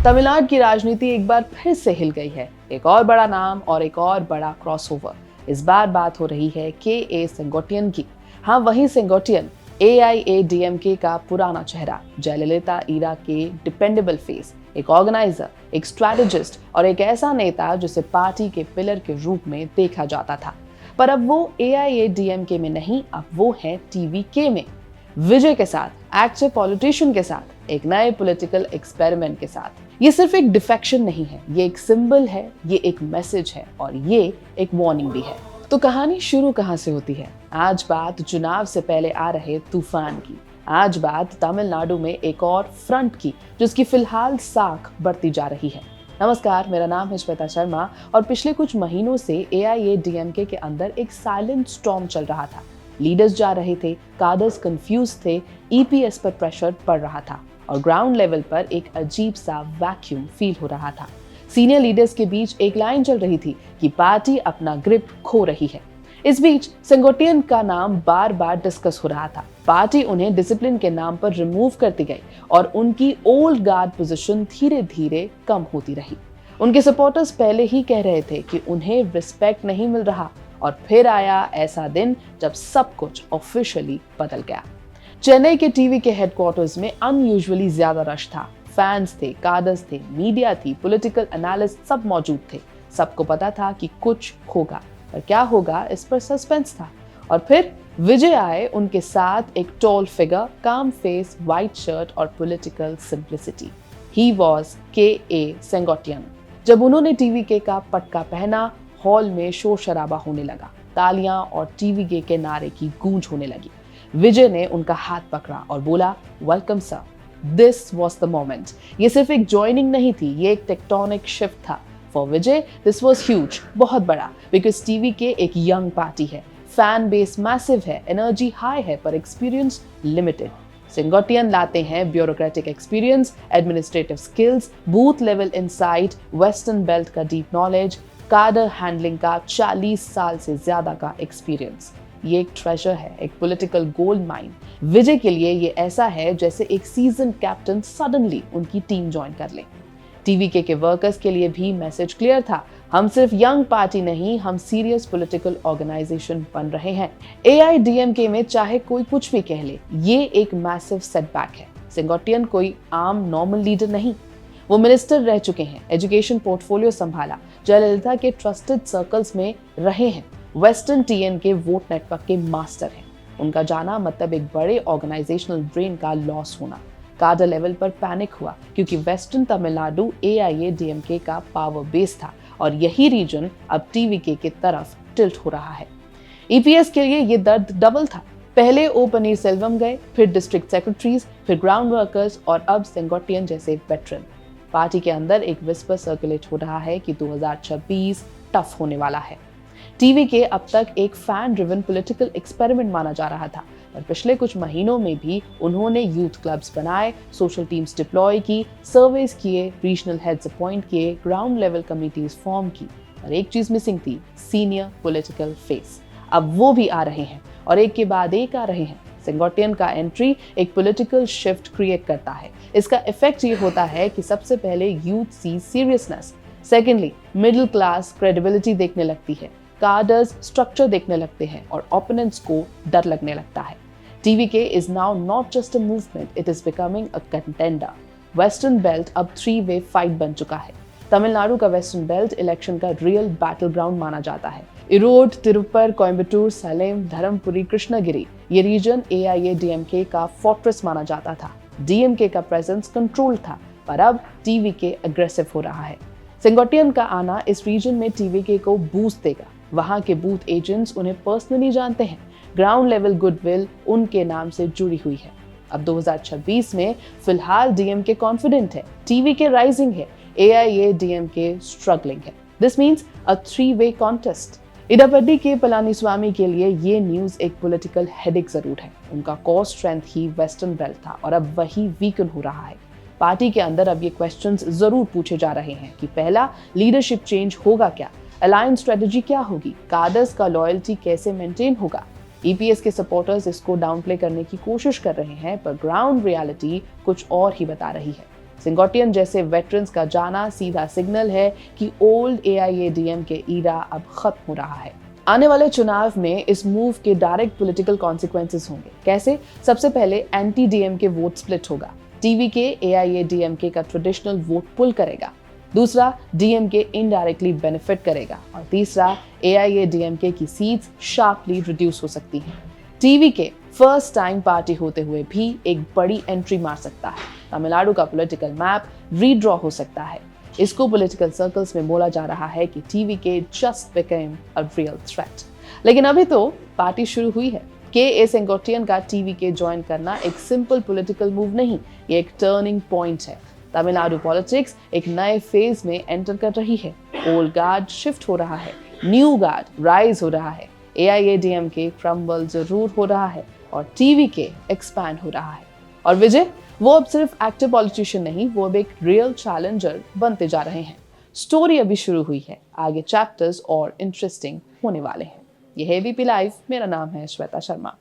तमिलनाडु की राजनीति एक बार फिर से हिल गई है। एक और बड़ा नाम और एक और बड़ा क्रॉसओवर। इस बार बात हो रही है के सेंगोट्टियन की। हाँ, वही सेंगोट्टियन, AIADMK का पुराना चेहरा, जयललिता ईरा के डिपेंडेबल फेस, एक ऑर्गेनाइजर, एक स्ट्रैटेजिस्ट और एक ऐसा नेता जिसे पार्टी के पिलर के रूप में देखा जाता था। पर अब वो AIADMK में नहीं, अब वो है TVK में। विजय के साथ, एक्टिव पॉलिटिशियन के साथ, एक नए पॉलिटिकल एक्सपेरिमेंट के साथ। ये सिर्फ एक डिफेक्शन नहीं है, ये एक सिंबल है, ये एक मैसेज है और ये एक वार्निंग भी है। तो कहानी शुरू कहां से होती है? आज बात चुनाव से पहले आ रहे तूफान की। आज बात तमिलनाडु में एक और फ्रंट की, जिसकी फिलहाल साख बढ़ती जा रही है। नमस्कार, मेरा नाम है श्वेता शर्मा और पिछले कुछ महीनों से AIADMK के अंदर एक साइलेंट स्टॉर्म चल रहा था। लीडर्स जा रहे थे, काडर्स कंफ्यूज थे, EPS पर प्रेशर पड़ रहा था और ग्राउंड लेवल पर एक अजीब सा वैक्यूम फील हो रहा था। सीनियर लीडर्स के बीच एक लाइन चल रही थी कि पार्टी अपना ग्रिप खो रही है। इस बीच सेंगोट्टियन का नाम बार बार डिस्कस हो रहा था। पार्टी उन्हें डिसिप्लिन के नाम पर रिमूव करती गई और उनकी ओल्ड गार्ड पोजीशन धीरे धीरे कम होती रही। उनके सपोर्टर्स पहले ही कह रहे थे कि उन्हें रिस्पेक्ट नहीं मिल रहा और फिर आया ऐसा दिन जब सब कुछ ऑफिशियली बदल गया। चेन्नई के टीवी के हेडक्वार्टर्स में अनयूजुअली ज्यादा रश था। फैंस थे, काडर्स थे, मीडिया थी, पॉलिटिकल एनालिस्ट सब मौजूद थे। सबको पता था कि कुछ होगा, पर क्या होगा इस पर सस्पेंस था। और फिर विजय आए, उनके साथ एक टॉल फिगर, काम फेस, व्हाइट शर्ट और पॉलिटिकल सिंप्लिसिटी। ही वॉज के सेंगोट्टियन। जब उन्होंने TVK का पटका पहना, हॉल में शोर शराबा होने लगा, तालियां और TVK के नारे की गूंज होने लगी। विजय ने उनका हाथ पकड़ा और बोला, welcome sir. This was the moment. ये सिर्फ एक ज्वाइनिंग नहीं थी, ये एक टेक्टोनिक शिफ्ट था। For Vijay this was huge, बहुत बड़ा, बिकॉज TVK एक यंग पार्टी है, फैन बेस मैसिव है, एनर्जी हाई है, पर एक्सपीरियंस लिमिटेड। सेंगोट्टियन लाते हैं bureaucratic experience, administrative skills, booth level insight, western belt का डीप नॉलेज, कार्डर हैंडलिंग का 40 साल से ज्यादा का एक्सपीरियंस। ये एक ट्रेजर है, एक पॉलिटिकल गोल्ड माइन। विजय के लिए ये ऐसा है जैसे एक सीजन कैप्टन सडनली उनकी टीम ज्वाइन कर ले। TVK के वर्कर्स के लिए भी मैसेज क्लियर था, हम सिर्फ यंग पार्टी नहीं, हम सीरियस पॉलिटिकल ऑर्गेनाइजेशन बन रहे हैं। AIADMK में चाहे कोई कुछ भी कह ले, ये एक मैसिव सेटबैक है। सेंगोट्टियन कोई आम नॉर्मल लीडर नहीं, वो मिनिस्टर रह चुके हैं, एजुकेशन पोर्टफोलियो संभाला, जयललिता के ट्रस्टेड सर्कल्स में रहे हैं, वेस्टर्न TN के वोट नेटवर्क के मास्टर हैं। उनका जाना मतलब एक बड़े ऑर्गेनाइजेशनल ब्रेन का लॉस होना। कार्डर लेवल पर पैनिक हुआ क्योंकि वेस्टर्न तमिलनाडु AIADMK का पावर बेस था और यही रीजन अब TVK की तरफ टिल्ट हो रहा है। EPS के लिए ये दर्द डबल था। पहले O पनीरसेल्वम गए, फिर डिस्ट्रिक्ट सेक्रेटरीज, फिर ग्राउंड वर्कर्स और अब सेंगोट्टियन जैसे वेटरन। पार्टी के अंदर एक विस्पर सर्कुलेट हो रहा है कि 2026 टफ होने वाला है। TVK अब तक एक फैन ड्रिवन पॉलिटिकल एक्सपेरिमेंट माना जा रहा था, पर पिछले कुछ महीनों में भी उन्होंने यूथ क्लब्स बनाए, सोशल टीम्स डिप्लॉय की, सर्वेस किए, रीजनल हेड्स अपॉइंट किए, ग्राउंड लेवल कमिटीज फॉर्म की। और एक चीज मिसिंग थी, सीनियर पॉलिटिकल फेस। अब वो भी आ रहे हैं और एक के बाद एक आ रहे हैं। सेंगोट्टियन का एंट्री एक पॉलिटिकल शिफ्ट क्रिएट करता है। इसका इफेक्ट ये होता है कि सबसे पहले यूथ सी seriousness, secondly middle class credibility देखने लगती है, कार्डर्स स्ट्रक्चर देखने लगते हैं और ओपोनेंट्स को डर लगने लगता है। TVK is now not just a movement, it is becoming a contender. Western belt अब 3-way फाइट बन चुका है। तमिलनाडु का वेस्टर्न बेल्ट इलेक्शन का रियल बैटल ग्राउंड माना जाता है। इरोड, तिरुप्पुर, कोयम्बटूर, सलेम, धर्मपुरी, कृष्णगिरी, ये रीजन AIADMK का फोर्ट्रेस माना जाता था। DMK का प्रेजेंस कंट्रोल था, पर अब TVK अग्रेसिव हो रहा है। सेंगोट्टियन का आना इस रीजन में TVK को बूस्ट देगा। वहां के बूथ एजेंट्स उन्हें पर्सनली जानते हैं, ग्राउंड लेवल गुडविल उनके नाम से जुड़ी हुई है। अब 2026 में फिलहाल DMK कॉन्फिडेंट है, TVK राइजिंग है, AIADMK स्ट्रगलिंग है। This means a 3-way contest. Edappadi K Palaniswami के लिए ये न्यूज एक पॉलिटिकल हेडेक जरूर है। उनका कोर स्ट्रेंथ ही वेस्टर्न बेल्ट था और अब वही वीकन हो रहा है। पार्टी के अंदर अब ये क्वेश्चंस जरूर पूछे जा रहे हैं कि पहला, लीडरशिप चेंज होगा क्या, अलायंस स्ट्रेटजी क्या होगी, कार्डर्स का लॉयल्टी कैसे मेंटेन होगा। EPS के सपोर्टर्स इसको डाउन प्ले करने की कोशिश कर रहे हैं, पर ग्राउंड रियलिटी कुछ और ही बता रही है। सेंगोटियन जैसे वेटरन्स का जाना सीधा सिग्नल है कि ओल्ड AIADMK ईरा अब खत्म हो रहा है। आने वाले चुनाव में इस मूव के डायरेक्ट पॉलिटिकल कॉन्सिक्वेंसेस होंगे। कैसे? सबसे पहले एंटी DMK वोट स्प्लिट होगा। TVK AIADMK का ट्रेडिशनल वोट पुल करेगा। दूसरा, DMK इनडायरेक्टली बेनिफिट करेगा। और तीसरा, AIADMK की सीट्स शार्पली रिड्यूस हो सकती हैं। TVK फर्स्ट टाइम पार्टी होते हुए भी एक बड़ी एंट्री मार सकता है। तमिलनाडु का पॉलिटिकल मैप रीड्रॉ हो सकता है। इसको पॉलिटिकल सर्कल्स में बोला जा रहा है कि TVK just became a real threat. लेकिन अभी तो पार्टी शुरू हुई है। KA सेंगोटियन का TVK ज्वाइन करना एक सिंपल पॉलिटिकल मूव नहीं, ये एक टर्निंग पॉइंट है। तमिलनाडु पॉलिटिक्स एक नए फेज में एंटर कर रही है। ओल्ड गार्ड शिफ्ट हो रहा है, न्यू गार्ड राइज हो रहा है। AIADMK क्रम्बल जरूर हो रहा है और TVK एक्सपैंड हो रहा है। और विजय, वो अब सिर्फ एक्टिव पॉलिटिशियन नहीं, वो अब एक रियल चैलेंजर बनते जा रहे हैं। स्टोरी अभी शुरू हुई है, आगे चैप्टर्स और इंटरेस्टिंग होने वाले हैं। ये है ABP लाइव, मेरा नाम है श्वेता शर्मा।